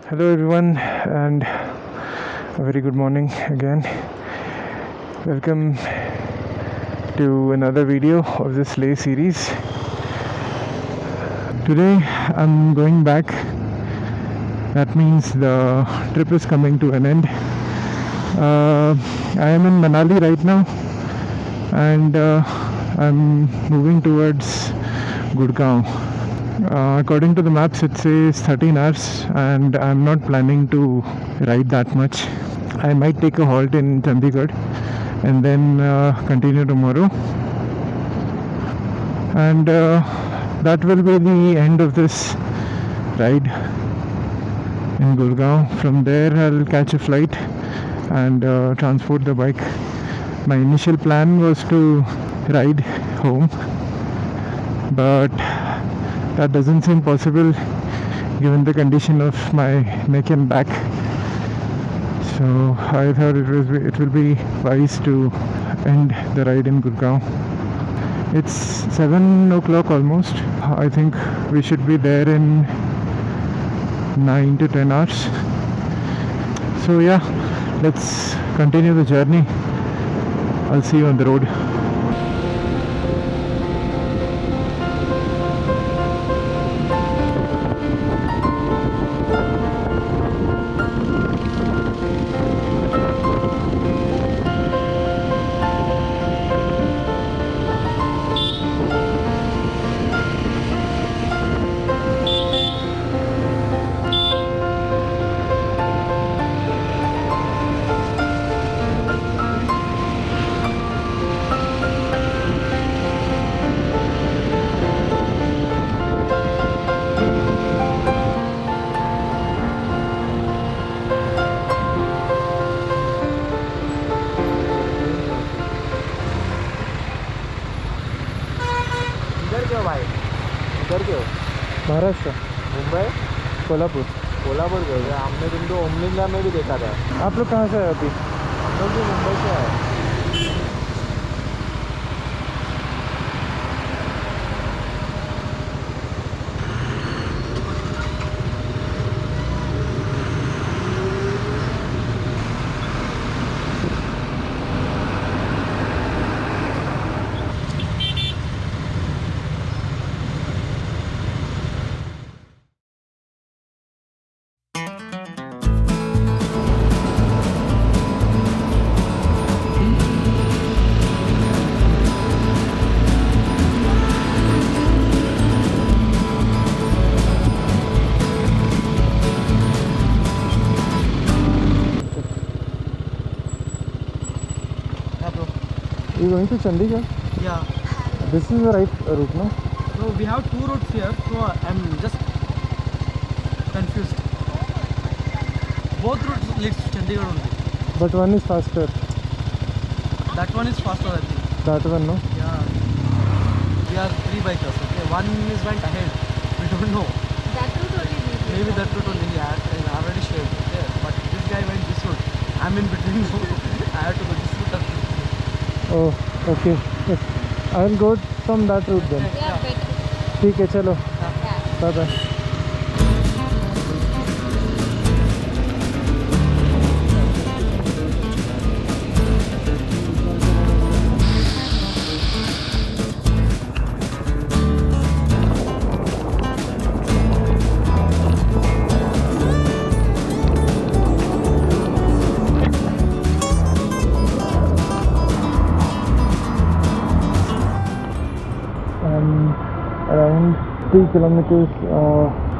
Hello everyone, and a very good morning again. Welcome to another video of this Leh series. Today I'm going back. That means the trip is coming to an end. I am in Manali right now, and I'm moving towards Gurugram. According to the maps, it says 13 hours, and I'm not planning to ride that much. I might take a halt in Chandigarh and then continue tomorrow. And that will be the end of this ride in Gurugram. From there, I'll catch a flight and transport the bike. My initial plan was to ride home, but that doesn't seem possible given the condition of my neck and back. So I thought it will be wise to end the ride in Gurugram. It's 7 o'clock almost. I think we should be there in 9 to 10 hours. So yeah, let's continue the journey. I'll see you on the road. भाई इधर क्यों? महाराष्ट्र, मुंबई, कोल्हापुर गए थे। हमने तुमको ओमलिंगा में भी देखा था। आप लोग कहाँ से आए अभी? हम लोग भी मुंबई से आए। You going to Chandigarh? Yeah. This is the right route, no? So we have two routes here, so I'm just confused. Both routes leads to Chandigarh only. But one is faster. That one is faster, I think. That one, no? Yeah. We are three bikers, okay? One is went ahead. We don't know. That route only leads. Maybe that route only. Yeah, I already shared. Okay. But this guy went this route. I'm in between. I have to go this route. Oh, okay. Yes. I'll go from that route then. Yeah, better. ठीक है, चलो. Yeah. Bye bye. Around 3 kilometers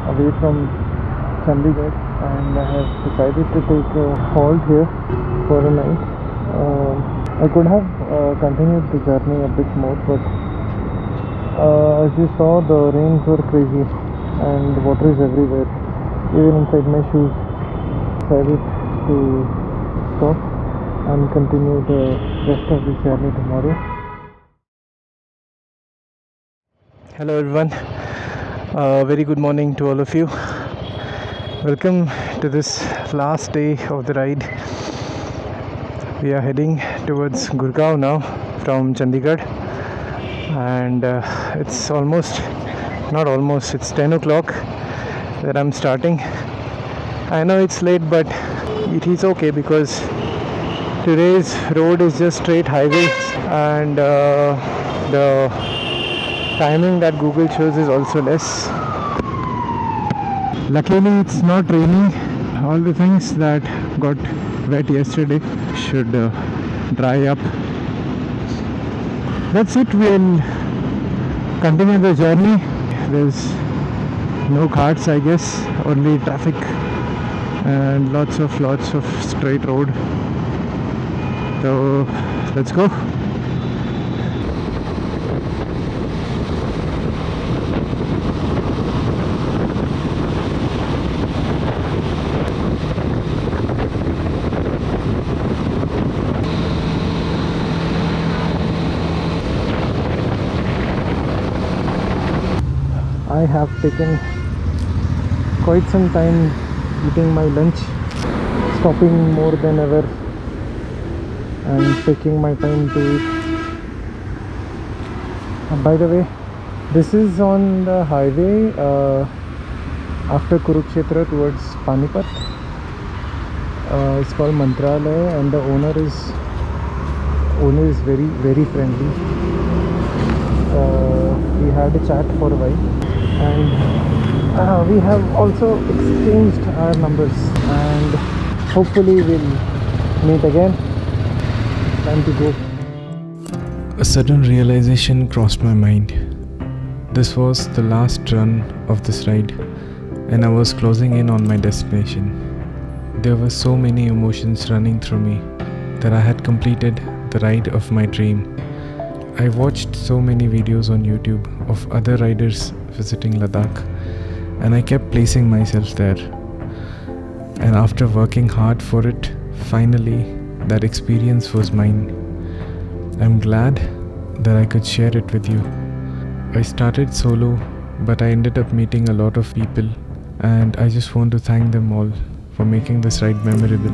away from Chandigarh, and I have decided to take a halt here for a night. I could have continued the journey a bit more, but as you saw, the rains were crazy and water is everywhere, even inside my shoes. Decided to stop and continue the rest of the journey tomorrow. Hello everyone, very good morning to all of you. Welcome to this last day of the ride. We are heading towards Gurugram now from Chandigarh, and it's almost, not almost, it's 10 o'clock that I'm starting. I know it's late, but it is okay because today's road is just straight highway, and the timing that Google shows is also less. Luckily it's not raining. All the things that got wet yesterday should dry up. That's it. We'll continue the journey. There's no carts, I guess, only traffic and lots of straight road. So let's go. I have taken quite some time eating my lunch, stopping more than ever and taking my time to eat. By the way, this is on the highway after Kurukshetra towards Panipat. It's called Mantralaya, and the owner is very friendly. We had a chat for a while, and we have also exchanged our numbers, and hopefully we'll meet again. Time to go. A sudden realization crossed my mind. This was the last run of this ride, and I was closing in on my destination. There were so many emotions running through me that I had completed the ride of my dream. I watched so many videos on YouTube of other riders visiting Ladakh, and I kept placing myself there. And after working hard for it, finally that experience was mine. I'm glad that I could share it with you. I started solo, but I ended up meeting a lot of people, and I just want to thank them all for making this ride memorable.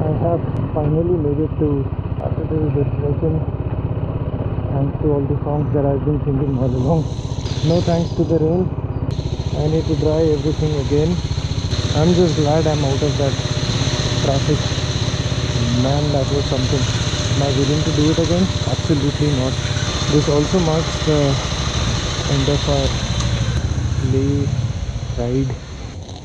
I have finally made it to the destination, thanks to all the songs that I've been singing all along. No thanks to the rain. I need to dry everything again. I'm just glad I'm out of that traffic. Man, that was something. Am I willing to do it again? Absolutely not. This also marks the end of our Leh ride.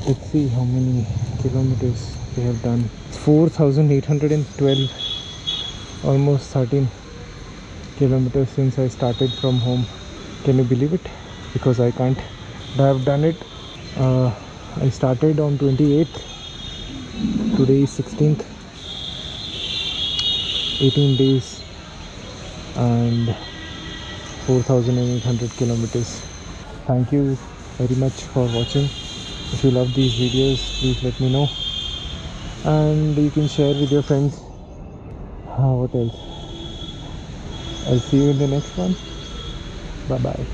Let's see how many kilometers we have done. 4,812, almost 13 kilometers since I started from home. Can you believe it? Because I can't. I have done it. I started on 28th. Today is 16th. 18 days and 4,800 kilometers. Thank you very much for watching. If you love these videos, please let me know, and you can share with your friends. What else? I'll see you in the next one. Bye bye.